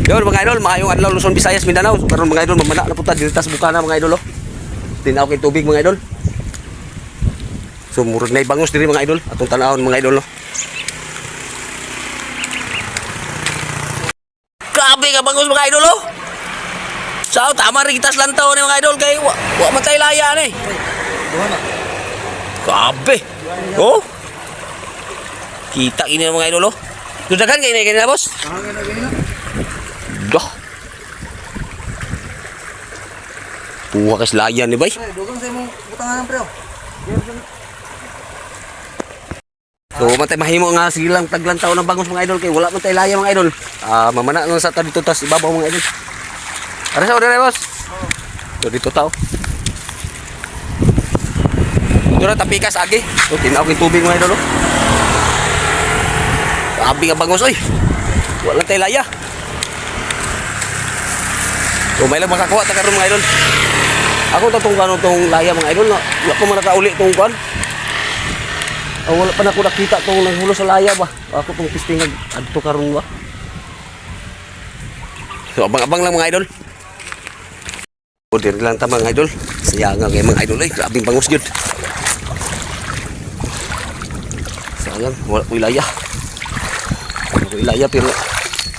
Yun mga idol, maayong adlaw Luzon, Visayas, Mindanao. So, karon mga idol, mamana na punta dito sa bukana mga idol. Tinaw kay tubig mga idol. So murag na ibangos diri mga idol, atong tanawon mga idol no. Grabe ka bangos mga idol oh. Sao tama rin kitas lantaw ni mga idol kay wa man tay laya ni. Grabe. Oh. Kita ini mga idol oh. Dudagan kay ni na boss. Dah. Tuwa kas layan ni bay. Dugang sa imong butangan ng preo. So matay mahimo nga silang taglantaw ng bangos mga idol kay wala man tay laya mga idol. Mamana lang sa ta dito tas ibabaw mga idol. Ara sa order boss. So dito tao. Dito na tapikas agi. So tinaw kay tubig mga idol. Grabe nga bangos oy. Wala tay laya. So may lang makakuha ta karon mga idol. Ako tatong kano tong laya mga idol na wala pa man nakauli tong kuan. Wala pa na ko nakita tong nanghulo sa laya ba. Ako tong pistingag adto karon ba. So abang-abang lang mga idol. Order lang ta mga idol. Sayang nga kay mga idol ay grabe bangus gyud. Sayang wala ko laya. Wala ko laya pero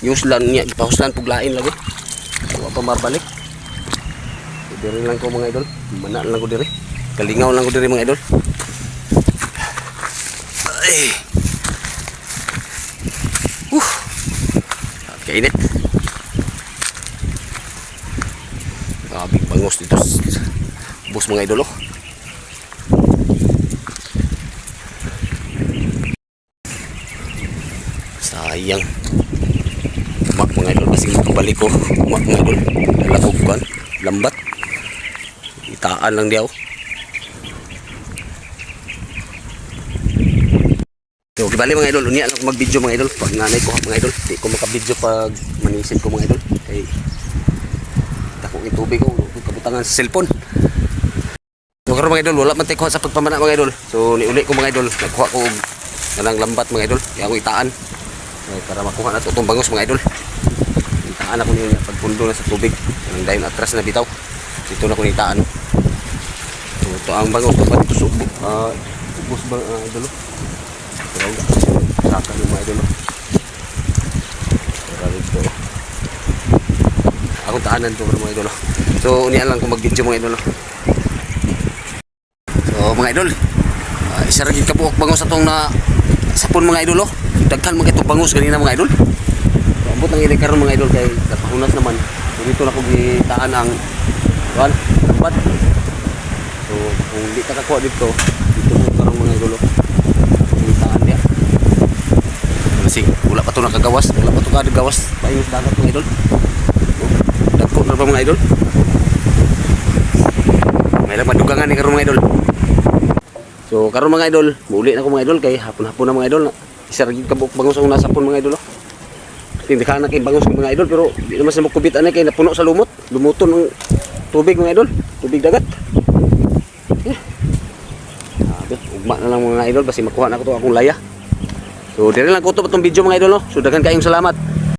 uslan niya ipahuslan puglain lagi. Wala pa mabalik. Diri lang ko mga idol. Mana lang ko diri. Kalingaw lang ko diri mga idol. Ay. Kainit. Grabe bangus dito. Bus mga idol oh. Sayang. Mak mga idol kasi makabalik ko. Mak mga idol. Lalakog kan. Lambat. Itaan lang diyaw. So, kibali mga idol, unya lang ko mag-video mga idol. Pag nanay ko mga idol, di ko maka-video pag manisin ko mga idol. Kay dako yung tubig ko, kabutangan sa cellphone. So, karon mga idol, wala man tayo kuha sa pagpamana mga idol. So, niuli ko mga idol, nagkuha ko ng lambat mga idol. Kaya ako itaan. Para makuha na itong bangus mga idol. Itaan ako niya pagpundo na sa tubig. Ang dayon atras na bitaw. Dito na ko nitaan. So, ito ang bangus ito pa dito subo. Ubos ba idol? Pero saka yung mga idol. Pero dito. Akong taanan ito mga idol. So, unian lang kung mag-video mga idol. So, mga idol. Isa rin kabuok bangus itong na sapon mga idol. Daghan mga itong bangus ganina mga idol. So, ambot ang inikaroon mga idol kay kapahunas naman. So, dito na kong itaan ang kuan, lambat. So, kung hindi ka kakuha dito mo karong mga idol. Itaan niya. Kasi wala pa ito nakagawas. Wala pa ito nakagawas. Payos dagat mga idol. Dagko na pa mga idol. May lang madugangan ni karong mga idol. So, karong mga idol, muli na ko mga idol kay hapon-hapon na mga idol. Isa rin kabuk bangus ang nasa hapon mga idol. Hindi ka na kay bangus mga idol pero di naman sa makubit anay kay napuno sa lumot. Lumuton ng tubig mga idol. Tubig dagat. Ugma na lang mga idol basi makuha na ko to akong laya. So dire lang ko to itong video mga idol no. So daghan kayong salamat.